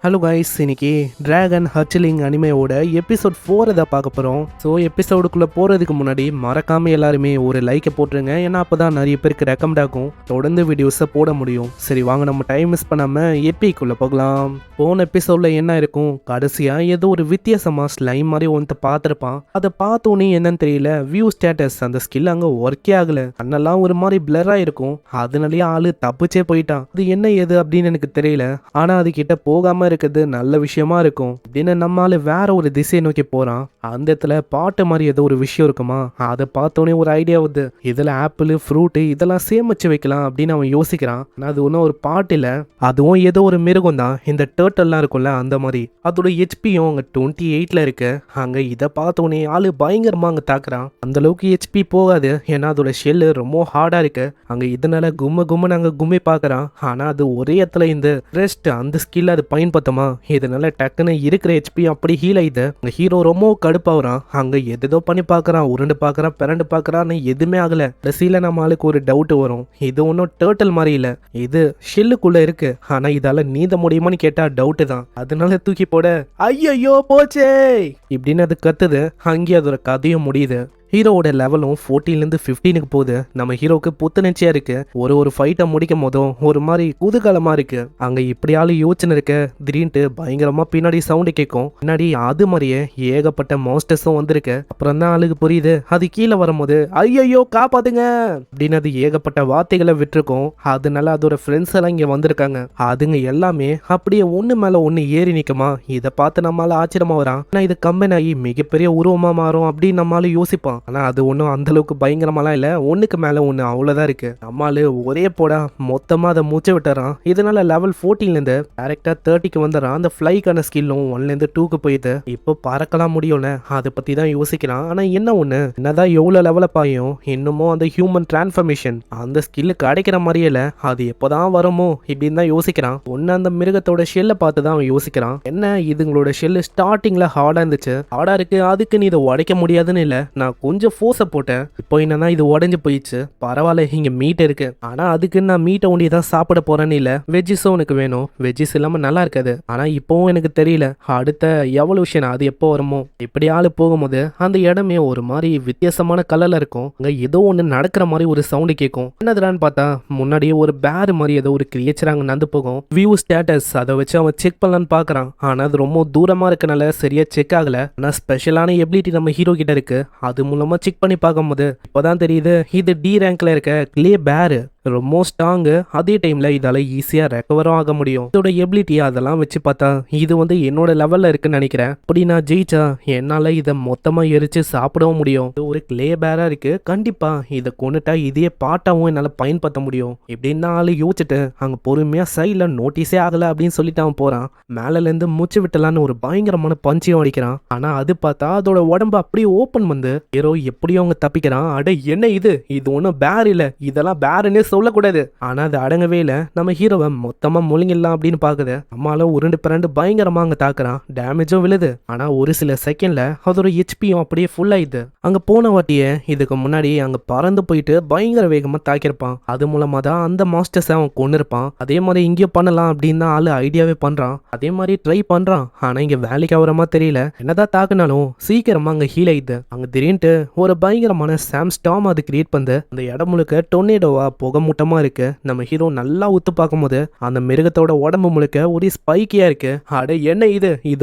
Hello guys, இன்னைக்கு dragon ஹர்ச்சிலிங் அனிமையோட episode 4 தான் பார்க்க போகிறோம். ஸோ எபிசோடுக்குள்ளே போகிறதுக்கு முன்னாடி மறக்காமல் எல்லாருமே ஒரு லைக்கை போட்டுருங்க. ஏன்னா அப்போ தான் நிறைய பேருக்கு ரெக்கமெண்ட் ஆகும், தொடர்ந்து வீடியோஸை போட முடியும். சரி வாங்க, நம்ம டைம் மிஸ் பண்ணாமல் எப்பிக்குள்ளே போகலாம். போன எபிசோடில் என்ன இருக்கும், கடைசியாக ஏதோ ஒரு வித்தியாசமாக ஸ்லைம் மாதிரி ஒன்று பார்த்துருப்பான். அதை பார்த்தோன்னே என்னன்னு தெரியல, வியூ ஸ்டேட்டஸ் அந்த ஸ்கில் அங்கே ஒர்க்கே ஆகலை. கண்ணெல்லாம் ஒரு மாதிரி பிளராக இருக்கும். அதனாலேயே ஆள் தப்பிச்சே போயிட்டான். அது என்ன ஏது அப்படின்னு எனக்கு தெரியல. ஆனால் அதுக்கிட்ட போகாமல் இருக்குது நல்ல விஷயமா இருக்கும் அப்படின்னு நம்மால வேற ஒரு திசையை நோக்கி போறான். அந்த இடத்துல பாட்டு மாதிரி ஏதோ ஒரு விஷயம் இருக்குமா, அதை பார்த்தோன்னே ஒரு ஐடியா வருது. இதுல ஆப்பிள் ஃப்ரூட்டு இதெல்லாம் சேமிச்சு வைக்கலாம் அப்படின்னு அவன் யோசிக்கிறான். ஆனா அது ஒன்றும் ஒரு பாட்டு இல்லை, அதுவும் ஏதோ ஒரு மிருகம் தான். இந்த டேர்ட்டெல்லாம் இருக்கும்ல அந்த மாதிரி. அதோட ஹெச்பியும் அங்கே 28ல இருக்கு. அங்க இதை பார்த்தோன்னே ஆளு பயங்கரமா அங்கே தாக்குறான். அந்த அளவுக்கு ஹெச்பி போகாது, ஏன்னா அதோட ஷெல்லு ரொம்ப ஹார்டா இருக்கு. அங்க இதனால கும்முன்னு அங்க கும்மி பார்க்கறான். ஆனா அது ஒரே இடத்துல இந்த ரெஸ்ட் அந்த ஸ்கில் அது பயன்படுத்தமா, இதனால டக்குன்னு இருக்கிற ஹெச்பி அப்படி ஹீல் ஆயிது. அங்க ஹீரோ ரொம்ப கடுப்பாகிறான். அங்க எதோ பண்ணி பார்க்கறான், உருண்டு பார்க்கறான், பிறண்டு பார்க்கறான், எதுவுமே ஆகல. கடைசியில நம்ம ஆளுக்கு ஒரு டவுட் வரும், இது ஒன்றும் டேர்ட்டல் மாதிரி இல்ல, இது ஷெல்லுக்குள்ள இருக்கு. ஆனா இதால நீந்த முடியுமான்னு கேட்டா டவுட் தான். அதனால தூக்கி போட ஐயோ போச்சே இப்படின்னு அது கத்துது. அங்கே அதோட கதையும் முடியுது. ஹீரோவோட லெவலும் 14லேருந்து 15க்கு போகுது. நம்ம ஹீரோக்கு புத்துணர்ச்சியா இருக்கு. ஒரு ஃபைட்டை முடிக்கும் போதும் ஒரு மாதிரி குதூகலமா இருக்கு. அங்க இப்படி ஆளு யோசனை இருக்க, திடீர்னு பயங்கரமா பின்னாடி சவுண்டு கேட்கும். பின்னாடி அது மாதிரியே ஏகப்பட்ட மாஸ்டர்ஸும் வந்திருக்கு. அப்புறம் தான் ஆளுக்கு புரியுது, அது கீழே வரும்போது ஐயோ காப்பாத்துங்க அப்படின்னு அது ஏகப்பட்ட வார்த்தைகளை விட்டுருக்கும். அதனால அதோட ஃப்ரெண்ட்ஸ் எல்லாம் இங்க வந்திருக்காங்க. அதுங்க எல்லாமே அப்படியே ஒண்ணு மேல ஒண்ணு ஏறி நிக்குமா. இதை பார்த்து நம்மளால ஆச்சரியமா வரான். ஆனா இது கம்பெனி ஆகி மிகப்பெரிய உருவமா மாறும் அப்படின்னு நம்மளால யோசிப்பான். ஆனா அது ஒன்றும் அந்த அளவுக்கு பயங்கரமாலாம் இல்லை, ஒன்றுக்கு மேலே ஒன்று அவ்வளோதான் இருக்கு. நம்மளால ஒரே போடா மொத்தமாக அதை மூச்சை விட்டுறான். இதனால லெவல் 14லேருந்து டேரெக்டாக 30க்கு வந்துடுறான். அந்த ஃப்ளைக்கான ஸ்கில்லும் 1லேருந்து 2க்கு போயிட்டு இப்போ பறக்கலாம் முடியும்ல, அதை பற்றி தான் யோசிக்கிறான். ஆனால் என்ன ஒன்று, என்னதான் எவ்வளோ லெவலப் ஆகியும் இன்னமும் அந்த ஹியூமன் டிரான்ஸ்ஃபர்மேஷன் அந்த ஸ்கில்லு கிடைக்கிற மாதிரியே இல்லை. அது எப்போதான் வருமோ இப்படின்னு தான் யோசிக்கிறான். ஒன்று அந்த மிருகத்தோட ஷெல்லை பார்த்து தான் அவன் யோசிக்கிறான். என்ன இதுங்களோட ஷெல்லு ஸ்டார்டிங்கில் ஹார்டாக இருந்துச்சு, ஹார்டாக இருக்கு, அதுக்கு நீ இதை உடைக்க முடியாதுன்னு இல்லை, நான் கொஞ்சம் ஃபோர்ஸை போட்டேன். இப்போ என்னன்னா இது உடஞ்சு போயிடுச்சு. பரவாயில்ல, இங்க மீட் இருக்கு. ஆனா அதுக்கு நான் மீட்டை ஒண்டி தான் சாப்பிட போறேன்னு இல்ல, வெஜ்ஜஸும் உனக்கு வேணும். வெஜ்ஜஸ் இல்லாம நல்லா இருக்காது. ஆனா இப்பவும் எனக்கு தெரியல அடுத்த எவல்யூஷன் அது எப்போ வருமோ. இப்படி ஆளு போகும்போது அந்த இடமே ஒரு மாதிரி வித்தியாசமான கலர்ல இருக்கும். அங்க ஏதோ ஒண்ணு நடக்கிற மாதிரி ஒரு சவுண்டு கேட்கும். என்னதுடான்னு பார்த்தா முன்னாடியே ஒரு பேர் மாதிரி ஏதோ ஒரு கிரியேச்சர் அங்க நடந்து போகும். வியூ ஸ்டேட்டஸ் அதை வச்சு அவன் செக் பண்ணலான்னு பாக்குறான். ஆனா அது ரொம்ப தூரமா இருக்கனால சரியா செக் ஆகல. ஆனா ஸ்பெஷலான எபிலிட்டி நம்ம ஹீரோ கிட்ட இருக்கு. அது மூலமா செக் பண்ணி பார்க்கும்போது இப்போதான் தெரியுது, இது டி ரேங்க்ல இருக்க கிளே பேர் ரொம்ப ஸ்ட்ராங்கு. அதே டைம்ல இதால ஈஸியா ரெக்கவரும் ஆக முடியும். இதோட எபிலிட்டி அதெல்லாம் வச்சு பார்த்தா இது என்னோட லெவல்ல இருக்குன்னு நினைக்கிறேன். அப்படி நான் ஜெயிச்சா என்னால இதை மொத்தமா எரிச்சு சாப்பிடவும் முடியும். இது ஒரு கிளே பேரா இருக்கு, கண்டிப்பா இதை கொண்டுட்டா இதே பாட்டாவும் என்னால பயன்படுத்த முடியும் இப்படின்னு ஆளு யோசிச்சுட்டு அங்க பொறுமையா சைட்ல நோட்டீஸே ஆகல அப்படின்னு சொல்லிட்டு அவன் போறான். மேல இருந்து மூச்சு விட்டலான்னு ஒரு பயங்கரமான பஞ்சையும் அடிக்கிறான். ஆனா அது பார்த்தா அதோட உடம்பு அப்படியே ஓபன் வந்து ஹீரோ எப்படியும் அவங்க தப்பிக்கிறான். அட என்ன இது ஒன்றும் பேர் இல்ல, இதெல்லாம் பேருன்னே சொல்லக்கூடாது. ஆனா அது அடங்கவே இல்லை. நம்ம ஹீரோவை மொத்தமா முழுங்கிடலாம் அப்படின்னு பாக்குது. அம்மால உருண்டு பிறண்டு பயங்கரமா அங்க தாக்குறான். டேமேஜும் விழுது. ஆனா ஒரு சில செகண்ட்ல அதோட ஹெச்பியும் அப்படியே ஃபுல் ஆயிடுது. அங்க போன வாட்டியே இதுக்கு முன்னாடி அங்க பறந்து போயிட்டு பயங்கர வேகமா தாக்கியிருப்பான். அது மூலமா தான் அந்த மாஸ்டர்ஸை அவன் கொண்டிருப்பான். அதே மாதிரி இங்கேயும் பண்ணலாம் அப்படின்னு தான் ஆளு ஐடியாவே பண்றான். அதே மாதிரி ட்ரை பண்றான். ஆனா இங்க வேலைக்கு ஆகுறமா தெரியல. என்னதான் தாக்குனாலும் சீக்கிரமா அங்க ஹீல் ஆயிடுது. அங்க திடீர்னு ஒரு பயங்கரமான சாம் ஸ்டார்ம் அது கிரியேட் பண்ணு. அந்த இடம் முழுக்க டொர்னேடோவா புகை மூட்டமா இருக்கு. நம்ம ஹீரோ நல்லா உத்து பார்க்கும்போது அந்த மிருகத்தோட உடம்பு முழுக்க ஒரு ஸ்பைக்கியா இருக்கு. அட என்ன இது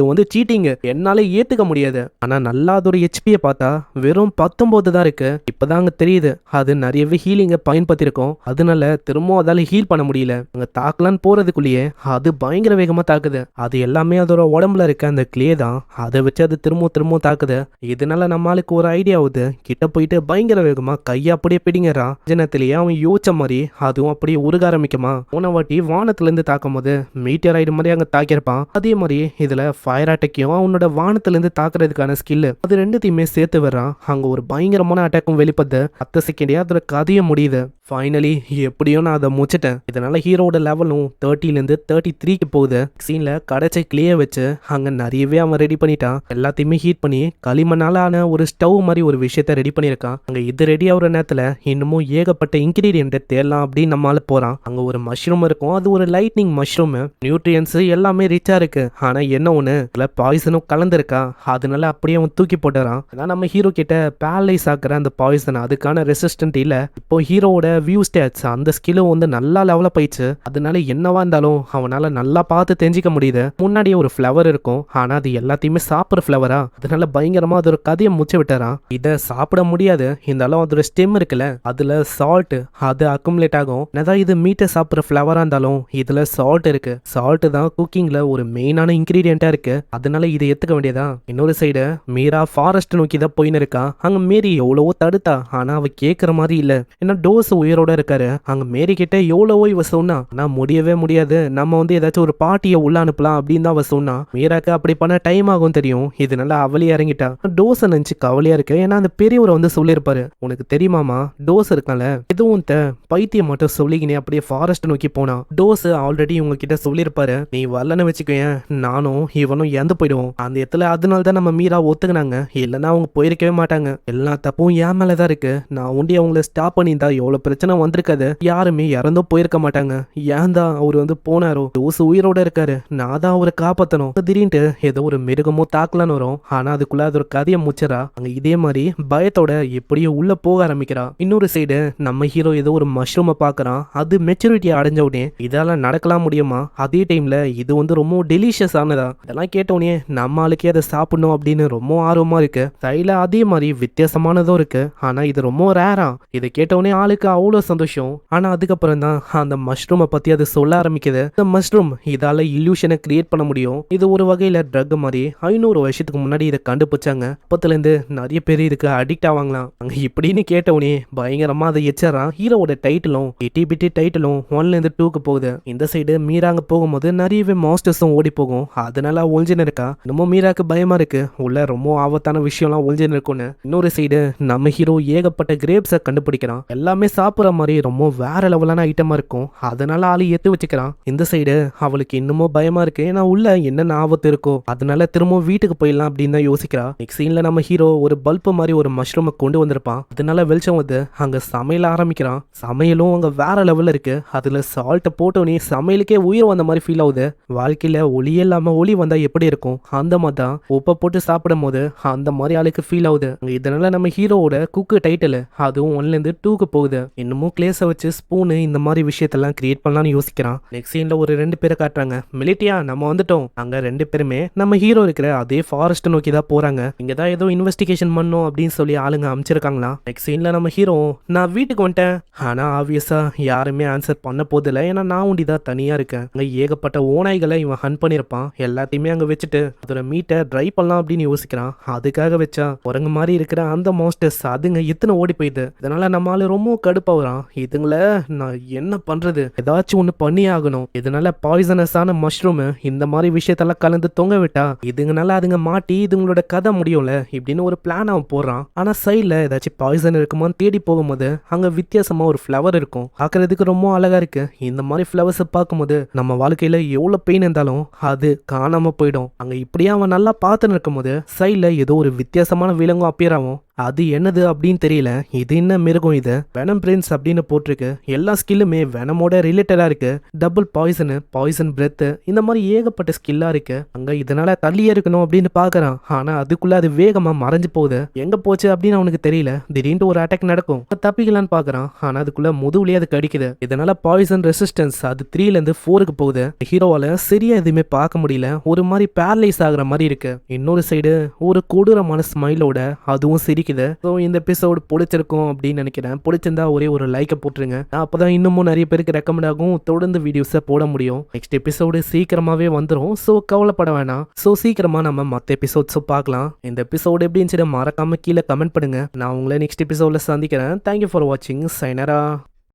சீட்டிங், என்னால ஏத்துக்க முடியாது. ஆனா நல்லா அதோட ஹெச்பியை பார்த்தா வெறும் 19 தான் இருக்கு. இப்பதான் அங்க தெரியுது அது நிறையவே ஹீலிங்க பயன்படுத்திருக்கோம். அதனால திரும்பவும் அதால ஹீல் பண்ண முடியல. அங்க தாக்கலான்னு போறதுக்குள்ளேயே அது பயங்கர வேகமா தாக்குது. அது எல்லாமே அதோட உடம்புல இருக்க அந்த கிளே தான். அதை வச்சு அது திரும்பவும் தாக்குது. இதனால நம்மளுக்கு ஒரு ஐடியா ஆகுது, கிட்ட போயிட்டு பயங்கர வேகமா கையை அப்படியே பிடிங்கிறான். ஜனத்திலேயே அவன் யோசிச்ச மாதிரி அதுவும் அப்படியே உருக ஆரம்பிக்குமா. போன வாட்டி வானத்துல இருந்து தாக்கும் போது மீட்டர் மாதிரி அங்க தாக்கியிருப்பான். அதே மாதிரி இதுல ஃபயர் அட்டாக்கையும் அவனோட வானத்துல இருந்து தாக்குறதுக்கான ஸ்கில் அது ரெண்டுத்தையுமே சேர்த்து வர்றான். அங்க ஒரு பயங்கரமான அட்டாக்கும் வெளிப்பது. 10 செகண்டே அதோட கதையும் முடியுது. ஃபைனலி எப்படியோ நான் அதை முடிச்சிட்டேன். இதனால ஹீரோட லெவலும் 30லேருந்து 33க்கு போகுது. சீன்ல கடைச்சை கிளிய வச்சு அங்க நிறையவே அவன் ரெடி பண்ணிட்டான். எல்லாத்தையுமே ஹீட் பண்ணி களிமண்ணால ஆன ஒரு ஸ்டவ் மாதிரி ஒரு விஷயத்த ரெடி பண்ணியிருக்கான். அங்க இது ரெடி ஆகுற நேரத்துல இன்னமும் ஏகப்பட்ட இன்கிரீடியன்ட் தேடலாம் அப்படின்னு நம்மளால போறான். அங்க ஒரு மஷ்ரூம் இருக்கும், அது ஒரு லைட்னிங் மஷ்ரூம். நியூட்ரியன்ஸ் எல்லாமே ரிச்சா இருக்கு. ஆனா என்ன ஒண்ணு, இதுல பாய்சனும் கலந்துருக்கா. அதனால அப்படியே அவன் தூக்கி போட்டுறான். ஏன்னா நம்ம ஹீரோ கிட்ட பேரலைஸ் ஆக்குற அந்த பாய்சன் அதுக்கான ரெசிஸ்டன்ட் இல்ல. இப்போ ஹீரோவோட வியூ ஸ்டேட்ஸ் அந்த ஸ்கில்லும் வந்து நல்லா டெவலப் ஆயிடுச்சு. அதனால என்னவா இருந்தாலும் அவனால நல்லா பார்த்து தெரிஞ்சிக்க முடியுது. முன்னாடியே ஒரு ஃப்ளவர் இருக்கும், ஆனா அது எல்லாத்தையுமே சாப்பிட்ற ஃப்ளவரா. அதனால பயங்கரமா அது ஒரு கதையை முச்ச விட்டுறான். இதை சாப்பிட முடியாது, இருந்தாலும் அதோட ஸ்டெம் இருக்குல்ல, அதுல சால்ட் அது அக்குமுலேட் ஆகும். அதான் இது மீட்டை சாப்பிட்ற ஃப்ளவரா இருந்தாலும் இதுல சால்ட் இருக்கு. சால்ட் தான் குக்கிங்ல ஒரு மெயினான இன்கிரீடியண்டா இருக்கு. அதனால இதை ஏத்துக்க வேண்டியதா. இன்னொரு சைடு மீரா ஃபாரஸ்ட் நோக்கி தான் போயின்னு இருக்கா. அங்க மேரி எவ்வளவோ தடுத்தா, ஆனா அவ கேட்கற மாதிரி இல்ல. ஏன்னா டோஸ் உயிரோட இருக்காரு. அங்க மேரி கிட்ட எவ்வளவோ இவ சொன்னா, ஆனா முடியவே முடியாது, நம்ம வந்து ஏதாச்சும் ஒரு பார்ட்டியை உள்ள அனுப்பலாம் அப்படின்னு தான் அவ சொன்னா. மீராக்கு அப்படி பண்ண டைம் ஆகும் தெரியும். இதனால அவளே இறங்கிட்டா. டோஸ் நினைச்சு கவலையா இருக்கு. ஏன்னா அந்த பெரியவரை வந்து சொல்லியிருப்பாரு, உனக்கு தெரியுமாமா டோஸ் இருக்கான்ல, எதுவும் பைத்தியம் மட்டும் சொல்லிக்கினே அப்படியே ஃபாரஸ்ட் நோக்கி போனா. டோஸ் ஆல்ரெடி உங்ககிட்ட சொல்லியிருப்பாரு, நீ வரலன்னு வச்சுக்கோயேன் நானும் இவனும் இறந்து போயிடுவோம் அந்த இடத்துல. அதனால தான் நம்ம மீரா ஒத்துக்கினாங்க, இல்லைன்னா அவங்க போயிருக்கவே மாட்டாங்க. எல்லா தப்பும் என் மேலதான் இருக்கு. நான் உண்டி அவங்கள ஸ்டாப் பண்ணியிருந்தா எவ்வளவு பிரச்சனை வந்திருக்காது, யாருமே இறந்தும் போயிருக்க மாட்டாங்க. ஏன் தான் அவர் வந்து போனாரோ, டோஸ் உயிரோட இருக்காரு, நான் தான் அவரை காப்பாத்தணும். திடீர்னு ஏதோ ஒரு மிருகமோ தாக்கலான்னு வரும். ஆனா அதுக்குள்ள அது ஒரு கதையை முச்சரா. அங்க இதே மாதிரி பயத்தோட எப்படியோ உள்ள போக ஆரம்பிக்கிறா. இன்னொரு சைடு நம்ம ஹீரோ ஏதோ ஒரு மஷ்ரூமை பாக்குறான். அது மெச்சூரிட்டி அடைஞ்ச உடனே இதெல்லாம் நடக்கலாம் முடியுமா, அதே டைம்ல இது வந்து ரொம்ப டெலிஷியஸ் ஆனதா. இதெல்லாம் கேட்ட உடனே நம்ம ஆளுக்கே அதை சாப்பிடணும் அப்படின்னு ரொம்ப ஆர்வமா இருக்கு. சைடுல அதே மாதிரி வித்தியாசமானதும் இருக்கு, ஆனா இது ரொம்ப ரேரா. இதை கேட்ட உடனே ஆளுக்கு அவ்வளவு சந்தோஷம். ஆனா அதுக்கப்புறம் தான் அந்த மஷ்ரூமை பத்தி அது சொல்ல ஆரம்பிக்குது. இந்த மஷ்ரூம் இதால இல்யூஷனை கிரியேட் பண்ண முடியும். இது ஒரு வகையில ட்ரக் மாதிரி. 500 வருஷத்துக்கு முன்னாடி இதை கண்டுபிடிச்சாங்க. அப்பத்துல இருந்து நிறைய பேர் இதுக்கு அடிக்ட் ஆவாங்களாம். அங்க இப்படின்னு கேட்டவனே பயங்கரமா அதை எச்சறான். ஹீரோவோட டைட்டிலும் இட்டி பிட்டி டைட்டிலும் 1ல இருந்து 2க்கு போகுது. இந்த சைடு மீராங்க போகும்போது நிறையவே மாஸ்டர்ஸும் ஓடி போகும். அதனால ஒழிஞ்சுன்னு இருக்கா. இன்னமும் மீராக்கு பயமா இருக்கு, உள்ள ரொம்ப ஆபத்தான விஷயம்லாம் ஒழிஞ்சுன்னு இருக்கும்னு. இன்னொரு சைடு நம்ம ஹீரோ ஏகப்பட்ட கிரேப்ஸை கண்டுபிடிக்கிறான். எல்லாமே சாப்பிட்ற மாதிரி ரொம்ப வேற லெவலான ஐட்டமா இருக்கும். அதனால ஆளு ஏத்து வச்சுக்கிறான். இந்த சைடு அவளுக்கு இன்னமும் பயமா இருக்கு, ஏன்னா உள்ள என்னென்ன ஆபத்து இருக்கோ. அதனால திரும்ப வீட்டுக்கு போயிடலாம் அப்படின்னு தான் யோசிக்கிறா. நெக்ஸ்ட் சீன்ல நம்ம ஹீரோ ஒரு பல்ப் மாதிரி ஒரு மஷ்ரூமை கொண்டு வந்திருப்பான். அதனால வெளிச்சம் வந்து அங்க சமையல ஆரம்பிக்கிறான். சமையலும் அங்க வேற லெவல்ல இருக்கு. அதுல சால்ட்டை போட்டோன்னே சமையலுக்கே உயிர் வந்த மாதிரி ஃபீல் ஆகுது. வாழ்க்கையில ஒளியே இல்லாம ஒளி வந்தா எப்படி இருக்கும், அந்த மாதிரி தான் உப்பை போட்டு சாப்பிடும் போது அந்த மாதிரி ஆளுக்கு ஃபீல் ஆகுது. இதனால நம்ம ஹீரோவோட குக்கு டைட்டில் அதுவும் 1ல இருந்து 2க்கு போகுது. இன்னமும் கிளேஸை வச்சு ஸ்பூனு இந்த மாதிரி விஷயத்தெல்லாம் கிரியேட் பண்ணலாம்னு யோசிக்கிறான். நெக்ஸ்ட் சீன்ல ஒரு 2 பேரை காட்டுறாங்க. மிலிட்டியா நம்ம வந்துட்டோம். அங்க 2 பேருமே நம்ம ஹீரோ இருக்கிற அதே ஃபாரஸ்ட் நோக்கி தான் போறாங்க. இங்க தான் ஏதோ இன்வெஸ்டிகேஷன் பண்ணும் அப்படின்னு சொல்லி ஆளுங்க அமைச்சிருக்காங்களா. நெக்ஸ்ட் சீன்ல நம்ம ஹீரோ, நான் வீட்டுக்கு வந்துட்டேன், ஆனா ஆப்வியஸா யாருமே ஆன்சர் பண்ண போதில்லை, ஏன்னா நான் ஒண்டிதான் தனியா இருக்கேன். அங்க ஏகப்பட்ட ஓநாய்களை இவன் ஹன் பண்ணிருப்பான். எல்லாத்தையுமே அங்க வச்சுட்டு அதோட மீட்டை ட்ரை பண்ணலாம் அப்படின்னு யோசிக்கிறான். அதுக்காக வச்சா குரங்கு மாதிரி இருக்கிற அந்த மாஸ்டர்ஸ் அதுங்க எத்தனை ஓடி போயிடுது. இதனால நம்மளால ரொம்ப கடுப்பாகிறான். இதுங்களை நான் என்ன பண்றது, ஏதாச்சும் ஒண்ணு பண்ணி ஆகணும். இதனால பாய்சனஸான மஷ்ரூம் இந்த மாதிரி விஷயத்தெல்லாம் கலந்து தொங்க விட்டா இதுங்கனால அதுங்க மாட்டி இதுங்களோட கதை முடியும்ல இப்படின்னு ஒரு பிளான் அவன் போடுறான். ஆனா சைட்ல ஏதாச்சும் பாய்சன் இருக்குமான்னு தேடி போகும்போது அங்க வித்தியாசமா ஒரு ஃப்ளவர் இருக்கும். பார்க்கறதுக்கு ரொம்ப அழகா இருக்கு. இந்த மாதிரி ஃப்ளவர்ஸை பார்க்கும்போது நம்ம வாழ்க்கையில எவ்வளவு பெயின் இருந்தாலும் அது காணாம போயிடும். அங்க இப்படியே அவன் நல்லா பார்த்துன்னு இருக்கும்போது சைட்ல ஏதோ ஒரு வித்தியாசமான விலங்கும் அப்பியர் ஆகும். அது என்னது அப்படின்னு தெரியல. இது என்ன மிருகம், இது வெனம் பிரின்ஸ் அப்படின்னு போட்டிருக்கு. எல்லா ஸ்கில்லுமே வெனமோட ரிலேட்டடா இருக்கு. டபுள் பாய்சன் பிரெத், இந்த மாதிரி ஏகப்பட்ட ஸ்கில்லா இருக்கு. அங்க இதனால தள்ளியே இருக்கணும் அப்படின்னு பாக்குறான். ஆனா அதுக்குள்ள அது வேகமா மறைஞ்சு போகுது. எங்க போச்சு அப்படின்னு அவனுக்கு தெரியல. திடீர்னு ஒரு அட்டாக் நடக்கும். தப்பிக்கலான்னு பாக்குறான். ஆனா அதுக்குள்ள முதுகுலயே அது கடிக்குது. இதனால பாய்சன் ரெசிஸ்டன்ஸ் அது 3ல இருந்து 4க்கு போகுது. ஹீரோவால சரியா எதுவுமே பார்க்க முடியல. ஒரு மாதிரி பேரலைஸ் ஆகுற மாதிரி இருக்கு. இன்னொரு சைடு ஒரு கொடூரமான ஸ்மைலோட அதுவும் சிரிக்குது. ஸோ இந்த எபிசோடு பிடிச்சிருக்கும் அப்படின்னு நினைக்கிறேன். பிடிச்சிருந்தா ஒரே ஒரு லைக்கை போட்டுருங்க. அப்பதான் இன்னமும் நிறைய பேருக்கு ரெக்கமெண்ட் ஆகும், தொடர்ந்து வீடியோஸை போட முடியும். நெக்ஸ்ட் எபிசோடு சீக்கிரமாவே வந்துடும். ஸோ கவலைப்பட வேணாம். ஸோ சீக்கிரமா நம்ம மற்ற எபிசோட்ஸும் பார்க்கலாம். இந்த எபிசோடு எப்படின்னு மறக்காம கீழே கமெண்ட் பண்ணுங்க. நான் உங்களை நெக்ஸ்ட் எபிசோட்ல சந்திக்கிறேன். தேங்க்யூ ஃபார் வாட்சிங். சைனரா.